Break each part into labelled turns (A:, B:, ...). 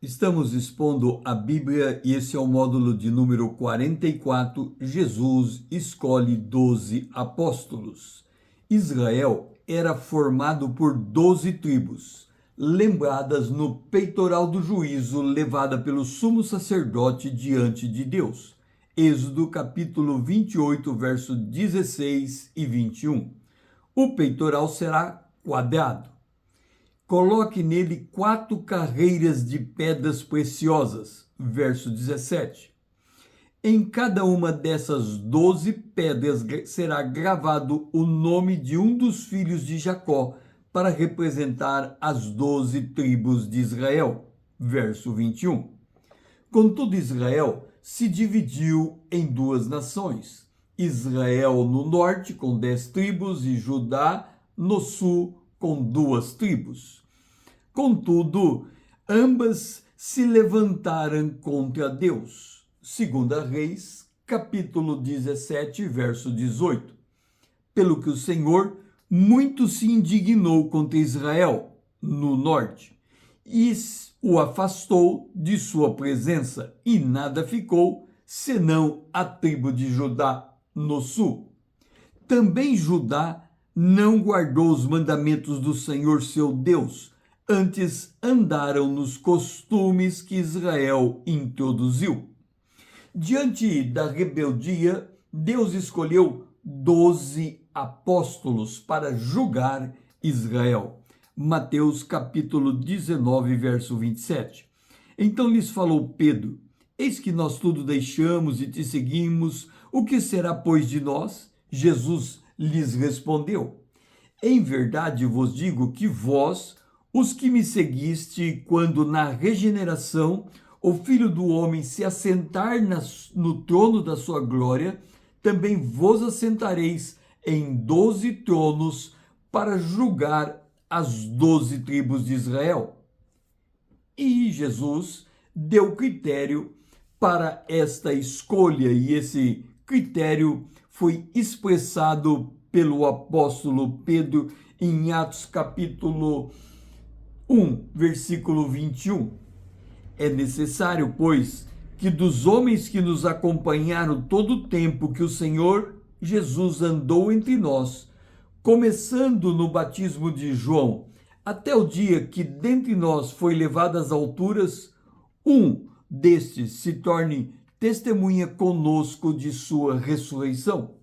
A: Estamos expondo a Bíblia e esse é o módulo de número 44. Jesus escolhe 12 apóstolos. Israel era formado por 12 tribos, lembradas no peitoral do juízo levada pelo sumo sacerdote diante de Deus. Êxodo capítulo 28, verso 16 e 21. O peitoral será quadrado. Coloque nele 4 carreiras de pedras preciosas. Verso 17. Em cada uma dessas 12 pedras será gravado o nome de um dos filhos de Jacó, para representar as 12 tribos de Israel. Verso 21. Contudo, Israel se dividiu em 2 nações. Israel no norte, com 10 tribos, e Judá no sul, com 2 tribos. Contudo, ambas se levantaram contra Deus. 2 Reis, capítulo 17, verso 18. Pelo que o Senhor muito se indignou contra Israel, no norte, e o afastou de sua presença, e nada ficou, senão a tribo de Judá, no sul. Também Judá não guardou os mandamentos do Senhor seu Deus, antes andaram nos costumes que Israel introduziu. Diante da rebeldia, Deus escolheu 12 apóstolos para julgar Israel. Mateus capítulo 19, verso 27. Então lhes falou Pedro: eis que nós tudo deixamos e te seguimos, o que será, pois, de nós? Jesus lhes respondeu: em verdade vos digo que vós, os que me seguiste, quando na regeneração o Filho do Homem se assentar no trono da sua glória, também vos assentareis em 12 tronos para julgar as 12 tribos de Israel. E Jesus deu critério para esta escolha, e esse critério foi expressado pelo apóstolo Pedro em Atos capítulo 1, versículo 21. É necessário, pois, que dos homens que nos acompanharam todo o tempo que o Senhor Jesus andou entre nós, começando no batismo de João, até o dia que dentre nós foi levado às alturas, um destes se torne testemunha conosco de sua ressurreição.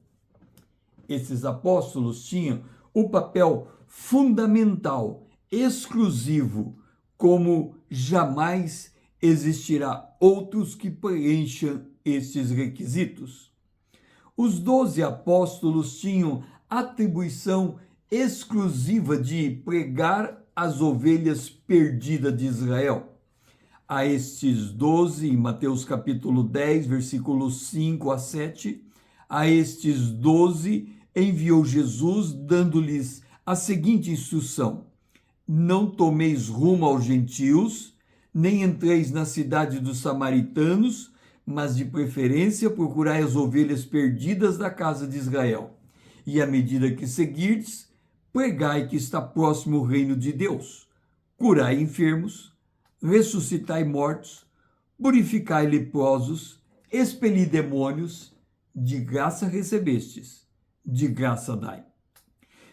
A: Esses apóstolos tinham o papel fundamental, exclusivo, como jamais existirá outros que preencham estes requisitos. Os 12 apóstolos tinham atribuição exclusiva de pregar as ovelhas perdidas de Israel. A estes 12, em Mateus capítulo 10, versículos 5 a 7, a estes 12 enviou Jesus, dando-lhes a seguinte instrução: não tomeis rumo aos gentios, nem entreis na cidade dos samaritanos, mas de preferência procurai as ovelhas perdidas da casa de Israel. E à medida que seguirdes, pregai que está próximo o reino de Deus. Curai enfermos, ressuscitai mortos, purificai leprosos, expeli demônios, de graça recebestes, de graça dai.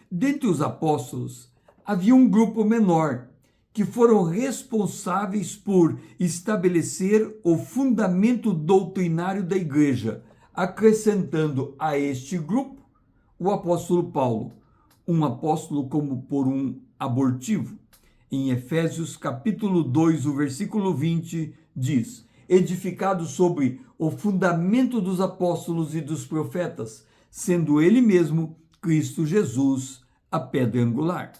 A: Dentre os apóstolos, havia um grupo menor, que foram responsáveis por estabelecer o fundamento doutrinário da igreja, acrescentando a este grupo o apóstolo Paulo, um apóstolo como por um abortivo. Em Efésios capítulo 2, o versículo 20, diz: edificado sobre o fundamento dos apóstolos e dos profetas, sendo ele mesmo, Cristo Jesus, a pedra angular.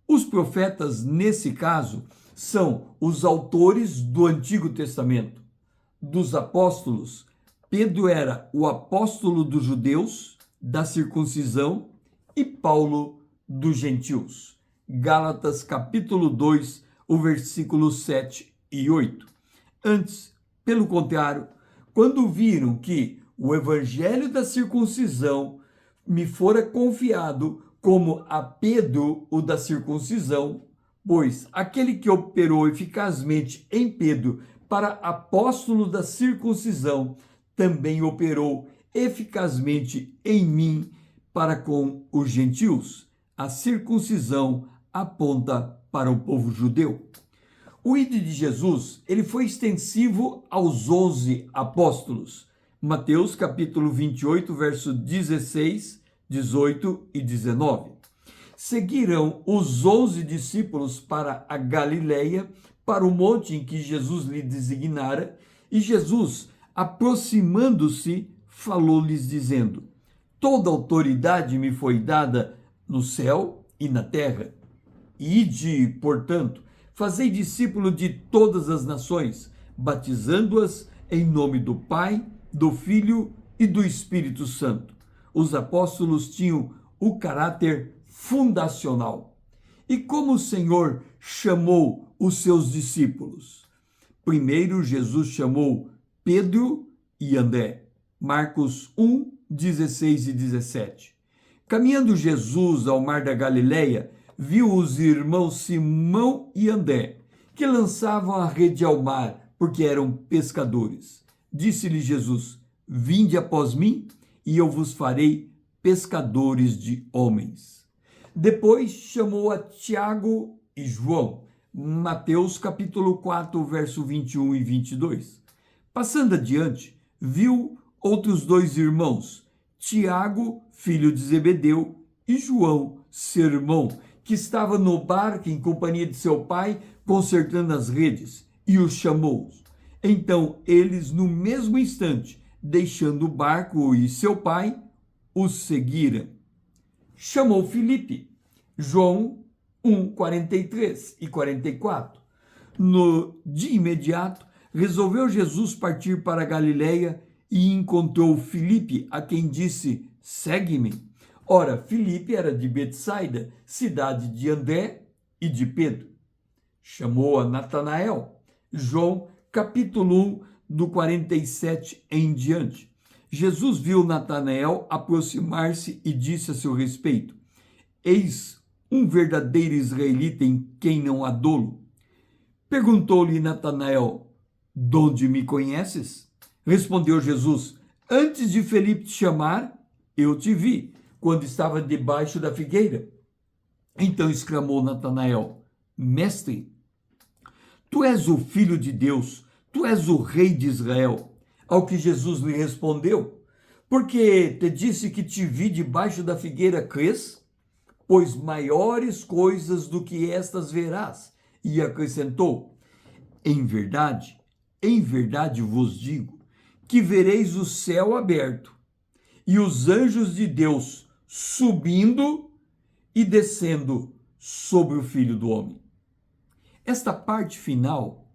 A: Os profetas, nesse caso, são os autores do Antigo Testamento. Dos apóstolos, Pedro era o apóstolo dos judeus, da circuncisão, e Paulo dos gentios. Gálatas capítulo 2, o versículo 7 e 8. Antes, pelo contrário, quando viram que o evangelho da circuncisão me fora confiado como a Pedro, o da circuncisão, Pois aquele que operou eficazmente em Pedro para apóstolo da circuncisão, também operou eficazmente em mim para com os gentios. A circuncisão aponta para o povo judeu. O ide de Jesus, ele foi extensivo aos 11 apóstolos. Mateus capítulo 28, verso 16, 18 e 19. Seguiram os 11 discípulos para a Galileia, para o monte em que Jesus lhe designara, e Jesus, aproximando-se, falou-lhes dizendo: toda autoridade me foi dada no céu e na terra. Ide, portanto, fazei discípulo de todas as nações, batizando-as em nome do Pai, do Filho e do Espírito Santo. Os apóstolos tinham o caráter fundacional. E como o Senhor chamou os seus discípulos? Primeiro, Jesus chamou Pedro e André. Marcos 1, 16 e 17. Caminhando Jesus ao mar da Galileia, viu os irmãos Simão e André, que lançavam a rede ao mar, porque eram pescadores. Disse-lhe Jesus: vinde após mim, e eu vos farei pescadores de homens. Depois chamou a Tiago e João, Mateus capítulo 4, verso 21 e 22. Passando adiante, viu outros dois irmãos, Tiago, filho de Zebedeu, e João, seu irmão, que estava no barco em companhia de seu pai, consertando as redes, e os chamou. Então eles, no mesmo instante, deixando o barco e seu pai, os seguiram. Chamou Filipe, João 1, 43 e 44. De imediato, resolveu Jesus partir para a Galileia e encontrou Filipe, a quem disse: segue-me. Ora, Filipe era de Betsaida, cidade de André e de Pedro. Chamou a Natanael, João capítulo 1, do 47 em diante. Jesus viu Natanael aproximar-se e disse a seu respeito: eis um verdadeiro israelita em quem não há dolo. Perguntou-lhe Natanael: de onde me conheces? Respondeu Jesus: antes de Felipe te chamar, eu te vi, quando estava debaixo da figueira. Então exclamou Natanael: mestre, tu és o Filho de Deus, tu és o Rei de Israel. Ao que Jesus lhe respondeu: porque te disse que te vi debaixo da figueira, crês? Pois maiores coisas do que estas verás. E acrescentou: em verdade vos digo, que vereis o céu aberto e os anjos de Deus subindo e descendo sobre o Filho do Homem. Esta parte final,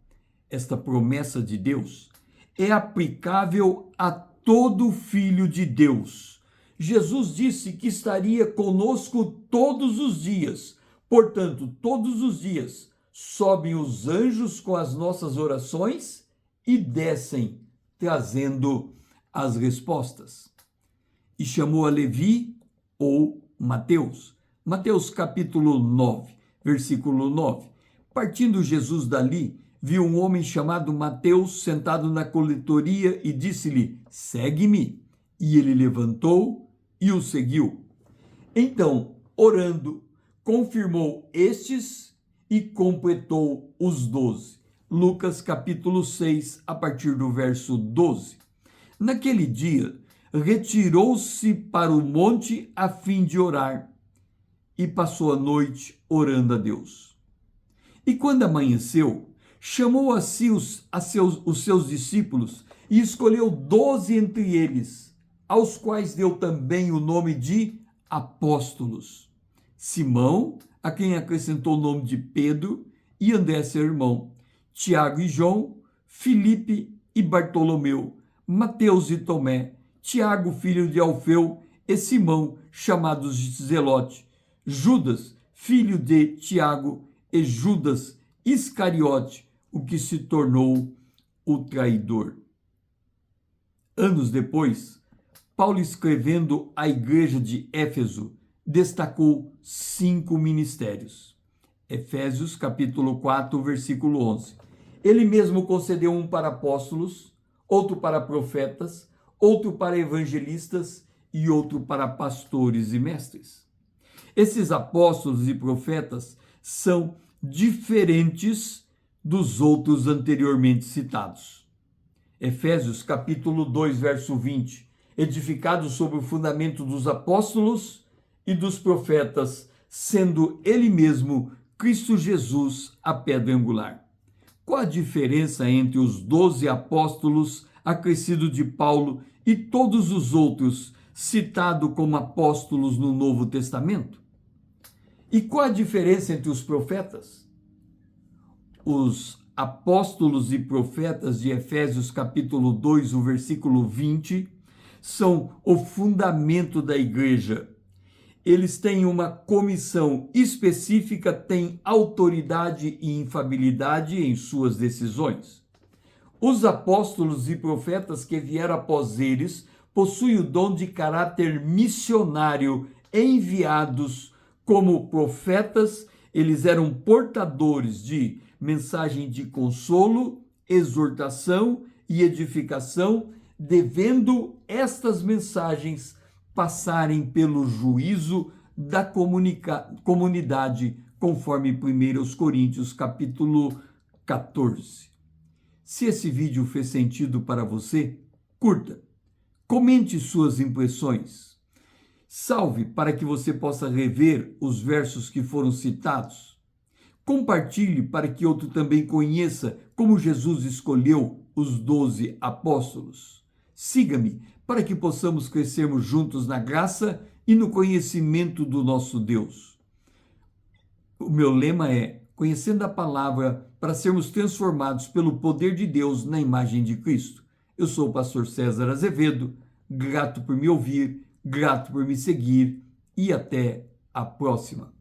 A: esta promessa de Deus, é aplicável a todo filho de Deus. Jesus disse que estaria conosco todos os dias. Portanto, todos os dias sobem os anjos com as nossas orações e descem trazendo as respostas. E chamou a Levi ou Mateus. Mateus capítulo 9, versículo 9. Partindo Jesus dali, viu um homem chamado Mateus sentado na coletoria e disse-lhe: segue-me. E ele levantou e o seguiu. Então, orando, confirmou estes e completou os 12. Lucas capítulo 6, a partir do verso 12. Naquele dia, retirou-se para o monte a fim de orar e passou a noite orando a Deus. E quando amanheceu, chamou a si os seus discípulos e escolheu 12 entre eles, aos quais deu também o nome de apóstolos. Simão, a quem acrescentou o nome de Pedro, e André, seu irmão, Tiago e João, Filipe e Bartolomeu, Mateus e Tomé, Tiago, filho de Alfeu, e Simão, chamados de Zelote, Judas, filho de Tiago, e Judas Iscariote, o que se tornou o traidor. Anos depois, Paulo, escrevendo à igreja de Éfeso, destacou 5 ministérios. Efésios capítulo 4, versículo 11. Ele mesmo concedeu um para apóstolos, outro para profetas, outro para evangelistas e outro para pastores e mestres. Esses apóstolos e profetas são diferentes dos outros anteriormente citados. Efésios capítulo 2, verso 20. Edificado sobre o fundamento dos apóstolos e dos profetas, sendo ele mesmo Cristo Jesus a pedra angular. Qual a diferença entre os 12 apóstolos acrescidos de Paulo e todos os outros citados como apóstolos no Novo Testamento? E qual a diferença entre os profetas? Os apóstolos e profetas de Efésios capítulo 2, o versículo 20, são o fundamento da igreja. Eles têm uma comissão específica, têm autoridade e infalibilidade em suas decisões. Os apóstolos e profetas que vieram após eles possuem o dom de caráter missionário, enviados como profetas. Eles eram portadores de mensagem de consolo, exortação e edificação, devendo estas mensagens passarem pelo juízo da comunidade, conforme 1 Coríntios capítulo 14. Se esse vídeo fez sentido para você, curta, comente suas impressões, salve para que você possa rever os versos que foram citados, compartilhe para que outro também conheça como Jesus escolheu os 12 apóstolos. Siga-me para que possamos crescermos juntos na graça e no conhecimento do nosso Deus. O meu lema é: conhecendo a palavra para sermos transformados pelo poder de Deus na imagem de Cristo. Eu sou o pastor César Azevedo, grato por me ouvir, grato por me seguir e até a próxima.